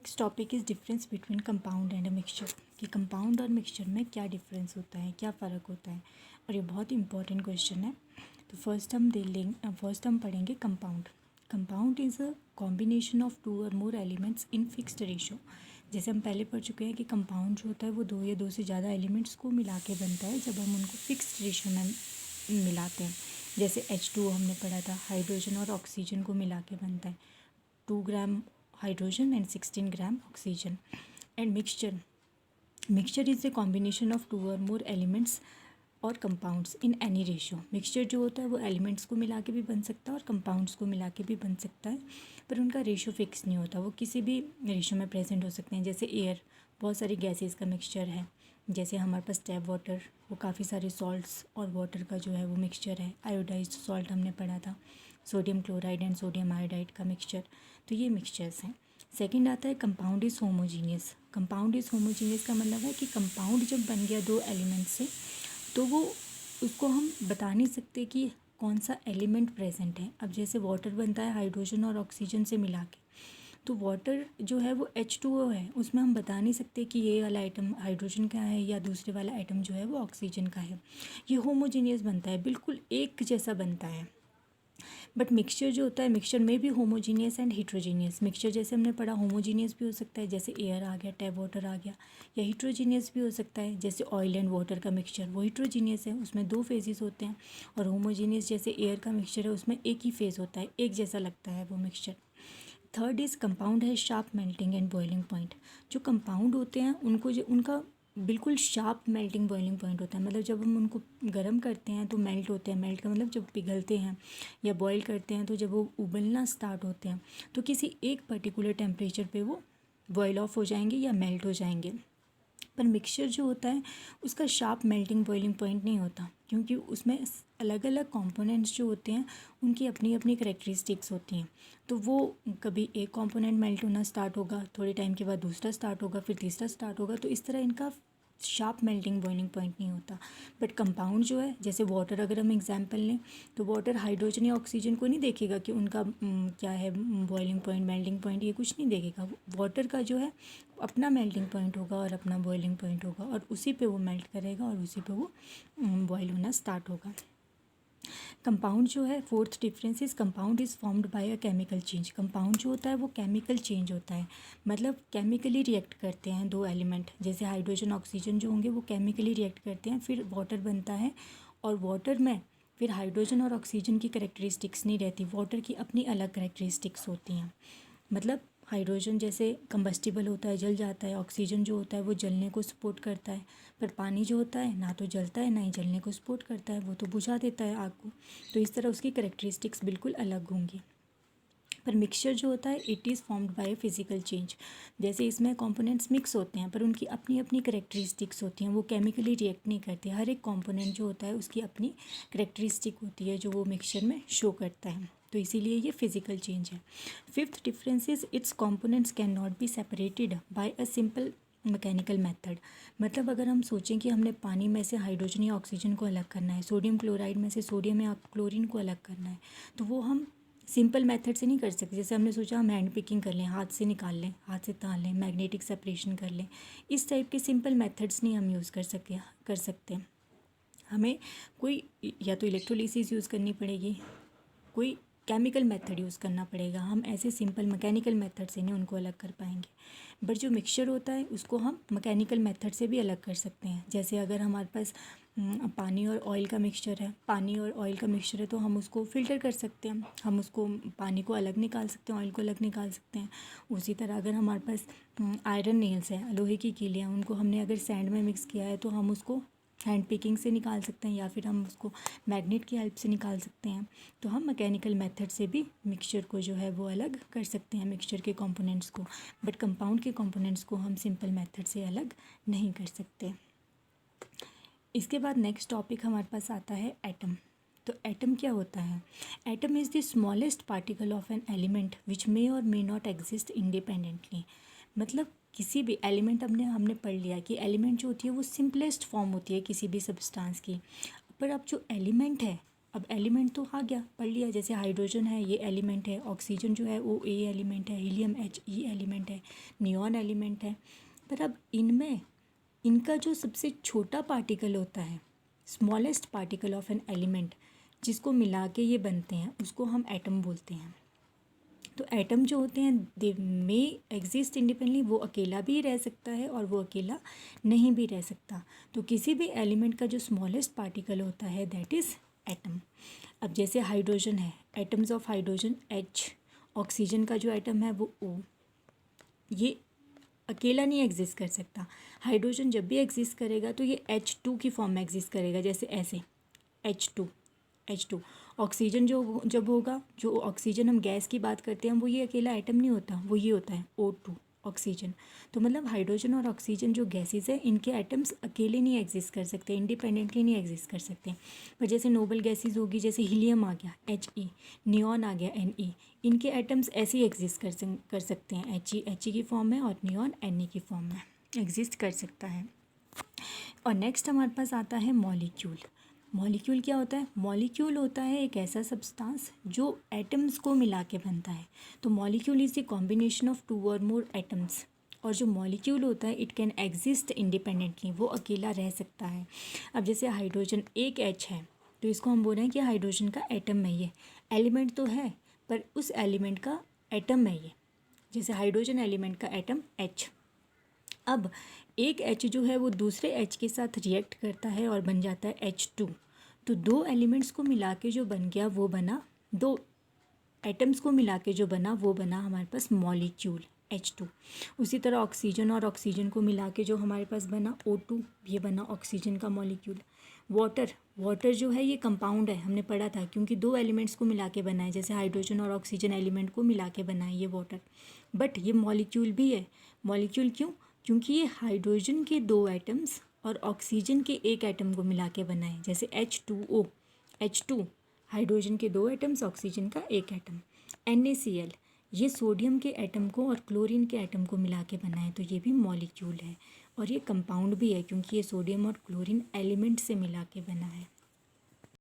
Next topic is difference between compound and a mixture कि compound और mixture में क्या डिफरेंस होता है, क्या फ़र्क होता है। और ये बहुत इंपॉर्टेंट क्वेश्चन है। तो फर्स्ट हम पढ़ेंगे compound. Compound is a combination of two or more elements in fixed ratio. जैसे हम पहले पढ़ चुके हैं कि कंपाउंड जो होता है वो दो या दो से ज़्यादा एलिमेंट्स को मिला के बनता है जब हम उनको फिक्स्ड रेशो में मिलाते हैं। जैसे H2O हमने पढ़ा था, हाइड्रोजन और ऑक्सीजन को मिला के बनता है 2 ग्राम hydrogen and 16 gram oxygen. And mixture is a combination of two or more elements और compounds in any ratio. Mixture जो होता है वो एलिमेंट्स को मिला के भी बन सकता है और कंपाउंड्स को मिला के भी बन सकता है, पर उनका रेशियो फिक्स नहीं होता, वो किसी भी रेशियो में प्रेजेंट हो सकते हैं। जैसे एयर बहुत सारी गैसेस का मिक्सचर है, जैसे हमारे पास टैप वाटर, वो काफ़ी सारे सॉल्ट्स और वाटर का जो है वो मिक्सचर है। आयोडाइज्ड सॉल्ट हमने पढ़ा था, sodium chloride and sodium iodide का मिक्सचर। तो ये मिक्सचर्स हैं। सेकंड आता है compound is homogeneous. Compound is homogeneous का मतलब है कि कंपाउंड जब बन गया दो एलिमेंट से तो वो उसको हम बता नहीं सकते कि कौन सा एलिमेंट प्रेजेंट है। अब जैसे वाटर बनता है हाइड्रोजन और ऑक्सीजन से मिला के, तो वाटर जो है वो H2O है, उसमें हम बता नहीं सकते कि ये वाला आइटम हाइड्रोजन का है या दूसरे वाला आइटम जो है वो ऑक्सीजन का है। ये होमोजीनियस बनता है, बिल्कुल एक जैसा बनता है। बट मिक्सचर जो होता है, मिक्सचर में भी होमोजीनियस एंड हिट्रोजीनियस। मिक्सचर जैसे हमने पढ़ा होमोजीनियस भी हो सकता है, जैसे एयर आ गया, टैप वाटर आ गया, या हिट्रोजीनियस भी हो सकता है, जैसे ऑयल एंड वाटर का मिक्सचर, वो हिट्रोजीनियस है, उसमें दो फेजेस होते हैं। और होमोजीनियस जैसे एयर का मिक्सचर है, उसमें एक ही फेज़ होता है, एक जैसा लगता है वो मिक्सचर। थर्ड इज़ कंपाउंड है sharp melting and boiling point. जो कंपाउंड होते हैं उनको जो उनका बिल्कुल शार्प मेल्टिंग बॉइलिंग पॉइंट होता है, मतलब जब हम उनको गर्म करते हैं तो मेल्ट होते हैं। मेल्ट का मतलब जब पिघलते हैं, या बॉईल करते हैं तो जब वो उबलना स्टार्ट होते हैं तो किसी एक पर्टिकुलर टेम्परेचर पे वो बॉयल ऑफ हो जाएंगे या मेल्ट हो जाएंगे। पर मिक्सचर जो होता है उसका शार्प मेल्टिंग बॉइलिंग पॉइंट नहीं होता, क्योंकि उसमें अलग अलग कंपोनेंट्स जो होते हैं उनकी अपनी अपनी करेक्टरिस्टिक्स होती हैं। तो वो कभी एक कंपोनेंट मेल्ट होना स्टार्ट होगा, थोड़े टाइम के बाद दूसरा स्टार्ट होगा, फिर तीसरा स्टार्ट होगा, तो इस तरह इनका शार्प मेल्टिंग बॉइलिंग पॉइंट नहीं होता। बट कंपाउंड जो है, जैसे वाटर अगर हम एग्जांपल लें, तो वाटर हाइड्रोजन या ऑक्सीजन को नहीं देखेगा कि उनका क्या है बॉइलिंग पॉइंट, मेल्टिंग पॉइंट, ये कुछ नहीं देखेगा। वाटर का जो है अपना मेल्टिंग पॉइंट होगा और अपना बॉइलिंग पॉइंट होगा, और उसी पे वो मेल्ट करेगा और उसी पे वो बॉयल होना स्टार्ट होगा। कंपाउंड जो है, fourth difference is compound is formed by a chemical change. Compound जो होता है वो केमिकल चेंज होता है, मतलब केमिकली रिएक्ट करते हैं दो एलिमेंट, जैसे हाइड्रोजन ऑक्सीजन जो होंगे वो केमिकली रिएक्ट करते हैं, फिर वाटर बनता है। और वाटर में फिर हाइड्रोजन और ऑक्सीजन की करेक्टरिस्टिक्स नहीं रहती, वाटर की अपनी अलग करेक्टरिस्टिक्स होती हैं। मतलब हाइड्रोजन जैसे कंबस्टिबल होता है, जल जाता है, ऑक्सीजन जो होता है वो जलने को सपोर्ट करता है, पर पानी जो होता है ना तो जलता है ना ही जलने को सपोर्ट करता है, वो तो बुझा देता है आग को। तो इस तरह उसकी करेक्टरिस्टिक्स बिल्कुल अलग होंगी। पर मिक्सचर जो होता है it is formed by physical change. जैसे इसमें कंपोनेंट्स मिक्स होते हैं पर उनकी अपनी अपनी करेक्टरिस्टिक्स होती हैं, वो केमिकली रिएक्ट नहीं करते। हर एक कंपोनेंट जो होता है उसकी अपनी करेक्टरिस्टिक होती है जो वो मिक्सचर में शो करता है, तो इसीलिए ये फिजिकल चेंज है। Fifth difference is it's components can not be separated by a simple mechanical method. मतलब अगर हम सोचें कि हमने पानी में से हाइड्रोजन या ऑक्सीजन को अलग करना है, सोडियम क्लोराइड में से सोडियम या क्लोरीन को अलग करना है, तो वो हम सिंपल मेथड से नहीं कर सकते। जैसे हमने सोचा हम हैंड पिकिंग कर लें, हाथ से निकाल लें, हाथ से तान लें, मैग्नेटिक सेपरेशन कर लें, इस टाइप के सिंपल मेथड्स नहीं हम यूज़ कर सकते। हमें कोई या तो इलेक्ट्रोलिसिस यूज़ करनी पड़ेगी, कोई केमिकल मेथड यूज़ करना पड़ेगा। हम ऐसे सिंपल मैकेनिकल मेथड से नहीं उनको अलग कर पाएंगे। बट जो मिक्सचर होता है उसको हम मैकेनिकल मेथड से भी अलग कर सकते हैं। जैसे अगर हमारे पास पानी और ऑयल का मिक्सचर है, पानी और ऑयल का मिक्सचर है, तो हम उसको फ़िल्टर कर सकते हैं, हम उसको पानी को अलग निकाल सकते हैं, ऑयल को अलग निकाल सकते हैं। उसी तरह अगर हमारे पास आयरन नेल्स है, लोहे की कीलियाँ, उनको हमने अगर सैंड में मिक्स किया है तो हम उसको हैंड पिकिंग से निकाल सकते हैं, या फिर हम उसको मैग्नेट की हेल्प से निकाल सकते हैं। तो हम मैकेनिकल मेथड से भी मिक्सचर को जो है वो अलग कर सकते हैं, मिक्सचर के कंपोनेंट्स को। बट कंपाउंड के कंपोनेंट्स को हम सिंपल मेथड से अलग नहीं कर सकते। इसके बाद नेक्स्ट टॉपिक हमारे पास आता है एटम। तो एटम क्या होता है? Atom is the smallest particle of an element which may or may not exist independently. मतलब किसी भी एलिमेंट हमने पढ़ लिया कि एलिमेंट जो होती है वो सिंपलेस्ट फॉर्म होती है किसी भी सब्सटेंस की। पर अब जो एलिमेंट है अब एलिमेंट तो आ गया, पढ़ लिया, जैसे हाइड्रोजन है ये एलिमेंट है, ऑक्सीजन जो है वो ए एलिमेंट है, हीलियम He एलिमेंट है, नियॉन एलिमेंट है। पर अब इनमें इनका जो सबसे छोटा पार्टिकल होता है, smallest particle of an element, जिसको मिला के ये बनते हैं, उसको हम एटम बोलते हैं। तो एटम जो होते हैं दे मे एग्जिस्ट इंडिपेंडेंटली, वो अकेला भी रह सकता है और वो अकेला नहीं भी रह सकता। तो किसी भी एलिमेंट का जो स्मॉलेस्ट पार्टिकल होता है दैट इज़ एटम। अब जैसे हाइड्रोजन है, atoms of hydrogen H, oxygen का जो एटम है वो O, ये अकेला नहीं एग्जिस्ट कर सकता। हाइड्रोजन जब भी एग्जिस्ट करेगा तो ये H2 की फॉर्म में एग्जिस्ट करेगा, जैसे ऐसे H2। ऑक्सीजन जो जब होगा, जो ऑक्सीजन हम गैस की बात करते हैं, वो ये अकेला एटम नहीं होता, वो ये होता है O2 ऑक्सीजन। तो मतलब हाइड्रोजन और ऑक्सीजन जो गैसेस है, इनके एटम्स अकेले नहीं एग्जिस्ट कर सकते, इंडिपेंडेंटली नहीं एग्जिस्ट कर सकते। पर जैसे नोबल गैसेस होगी, जैसे हीलियम आ गया He, नियॉन आ गया Ne, इनके एटम्स ऐसे ही एग्जिस्ट कर सकते हैं, He की फॉर्म में, और नियॉन Ne की फॉर्म में एग्जिस्ट कर सकता है। और नेक्स्ट हमारे पास आता है मॉलिक्यूल। मॉलिक्यूल क्या होता है? मॉलिक्यूल होता है एक ऐसा सब्सटेंस जो एटम्स को मिला के बनता है। तो molecule is the combination of 2 और मोर एटम्स। और जो मॉलिक्यूल होता है इट कैन एग्जिस्ट इंडिपेंडेंटली, वो अकेला रह सकता है। अब जैसे हाइड्रोजन एक H है, तो इसको हम बोल रहे हैं कि हाइड्रोजन का एटम है, ये एलिमेंट तो है पर उस एलिमेंट का एटम है ये। जैसे हाइड्रोजन एलिमेंट का एटम H। अब एक H जो है वो दूसरे H के साथ रिएक्ट करता है और बन जाता है H2। तो दो एलिमेंट्स को मिला के जो बन गया वो बना, दो एटम्स को मिला के जो बना वो बना हमारे पास मॉलिक्यूल H2। उसी तरह ऑक्सीजन और ऑक्सीजन को मिला के जो हमारे पास बना O2, ये बना ऑक्सीजन का मॉलिक्यूल। वाटर जो है ये कंपाउंड है, हमने पढ़ा था, क्योंकि दो एलिमेंट्स को मिला के बना है, जैसे हाइड्रोजन और ऑक्सीजन एलिमेंट को मिला के बना है ये वाटर। बट ये मॉलिक्यूल भी है। मॉलिक्यूल क्यों? क्योंकि ये हाइड्रोजन के दो एटम्स और ऑक्सीजन के एक एटम को मिला के बना है, जैसे H2O, H2 हाइड्रोजन के दो एटम्स, ऑक्सीजन का एक एटम। NaCl ये सोडियम के एटम को और क्लोरीन के एटम को मिला के बना है, तो ये भी मॉलिक्यूल है। और ये कंपाउंड भी है क्योंकि ये सोडियम और क्लोरीन एलिमेंट से मिला के बना है।